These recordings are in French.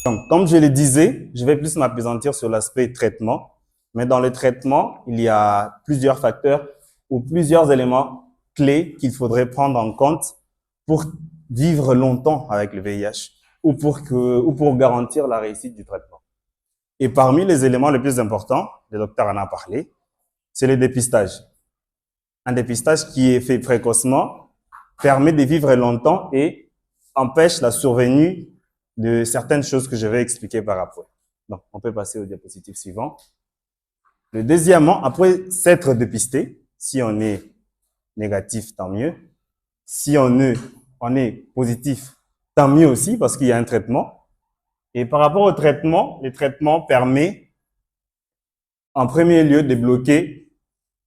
Donc, comme je le disais, je vais plus m'appesantir sur l'aspect traitement. Mais dans le traitement, il y a plusieurs facteurs ou plusieurs éléments clés qu'il faudrait prendre en compte pour vivre longtemps avec le VIH ou pour garantir la réussite du traitement. Et parmi les éléments les plus importants, le docteur en a parlé, c'est le dépistage. Un dépistage qui est fait précocement permet de vivre longtemps et empêche la survenue de certaines choses que je vais expliquer par après. Donc, on peut passer au diapositive suivant. Le deuxièmement, après s'être dépisté, si on est négatif, tant mieux. Si on est positif, tant mieux aussi, parce qu'il y a un traitement. Et par rapport au traitement, le traitement permet, en premier lieu, de bloquer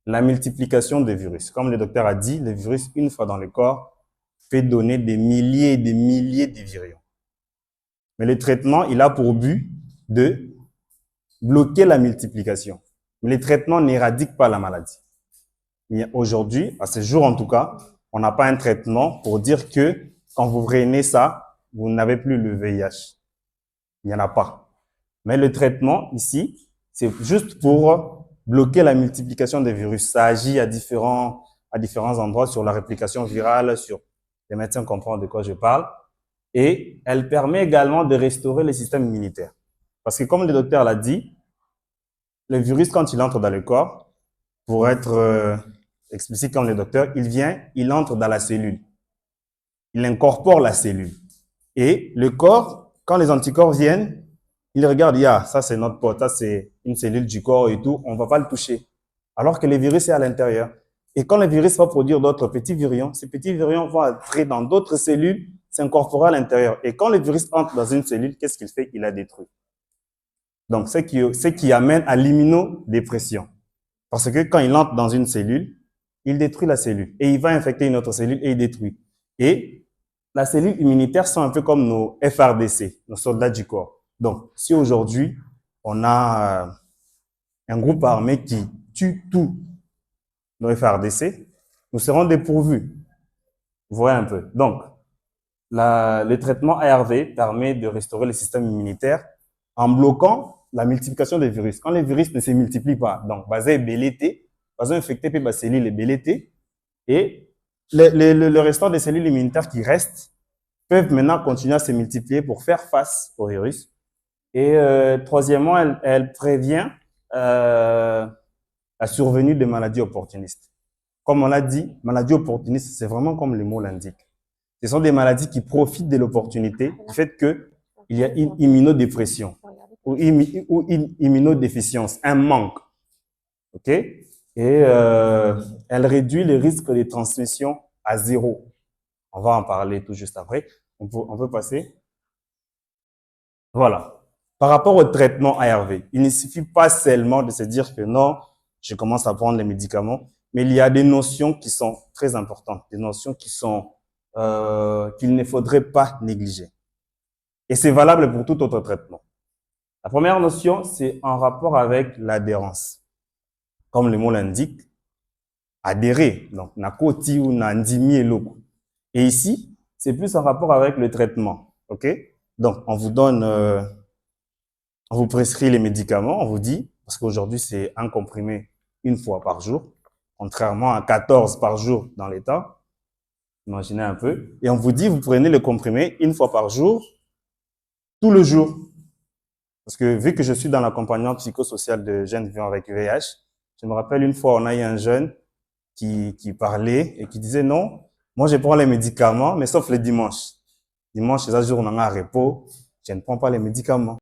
la multiplication des virus. Comme le docteur a dit, le virus, une fois dans le corps, peut donner des milliers et des milliers de virions. Mais le traitement, il a pour but de bloquer la multiplication. Mais le traitement n'éradique pas la maladie. Aujourd'hui, à ce jour en tout cas, on n'a pas un traitement pour dire que quand vous prenez ça, vous n'avez plus le VIH. Il n'y en a pas. Mais le traitement ici, c'est juste pour bloquer la multiplication des virus. Ça agit à différents endroits sur la réplication virale, sur les médecins comprennent de quoi je parle. Et elle permet également de restaurer le système immunitaire. Parce que comme le docteur l'a dit, le virus, quand il entre dans le corps, pour être explicite comme le docteur, il entre dans la cellule. Il incorpore la cellule. Et le corps, quand les anticorps viennent, il regarde, ça c'est notre pote, ça c'est une cellule du corps et tout, on ne va pas le toucher. Alors que le virus est à l'intérieur. Et quand le virus va produire d'autres petits virions, ces petits virions vont entrer dans d'autres cellules, s'incorporer à l'intérieur. Et quand le virus entre dans une cellule, qu'est-ce qu'il fait? Il la détruit. Donc, ce qui amène à l'immunodépression. Parce que quand il entre dans une cellule, il détruit la cellule. Et il va infecter une autre cellule et il détruit. Et la cellule immunitaire sont un peu comme nos FRDC, nos soldats du corps. Donc, si aujourd'hui, on a un groupe armé qui tue tous nos FRDC, nous serons dépourvus. Vous voyez un peu. Donc, le traitement ARV permet de restaurer le système immunitaire en bloquant la multiplication des virus. Quand les virus ne se multiplient pas, donc, basé est bellété, basé infecté, puis la cellule est bellété, et le restant des cellules immunitaires qui restent peuvent maintenant continuer à se multiplier pour faire face au virus. Et troisièmement, elle prévient la survenue des maladies opportunistes. Comme on l'a dit, maladies opportunistes, c'est vraiment comme le mot l'indique. Ce sont des maladies qui profitent de l'opportunité, du fait qu'il y a une immunodépression ou une immunodéficience, un manque. OK? Et elle réduit le risque de transmission à 0. On va en parler tout juste après. On peut passer. Voilà. Par rapport au traitement ARV, il ne suffit pas seulement de se dire que non, je commence à prendre les médicaments, mais il y a des notions qui sont très importantes, des notions qui sont qu'il ne faudrait pas négliger. Et c'est valable pour tout autre traitement. La première notion, c'est en rapport avec l'adhérence. Comme le mot l'indique, adhérer, donc nakoti ou nandimi eloko. Et ici, c'est plus en rapport avec le traitement. OK? Donc, on vous donne, on vous prescrit les médicaments, on vous dit, parce qu'aujourd'hui, c'est un comprimé une fois par jour, contrairement à 14 par jour dans l'État. Imaginez un peu. Et on vous dit, vous prenez le comprimé une fois par jour, tout le jour. Parce que vu que je suis dans l'accompagnement psychosocial de jeunes vivant avec VIH, je me rappelle une fois, on a eu un jeune qui parlait et qui disait non, moi je prends les médicaments, mais sauf le dimanche. Dimanche, c'est un jour où on a un repos, je ne prends pas les médicaments.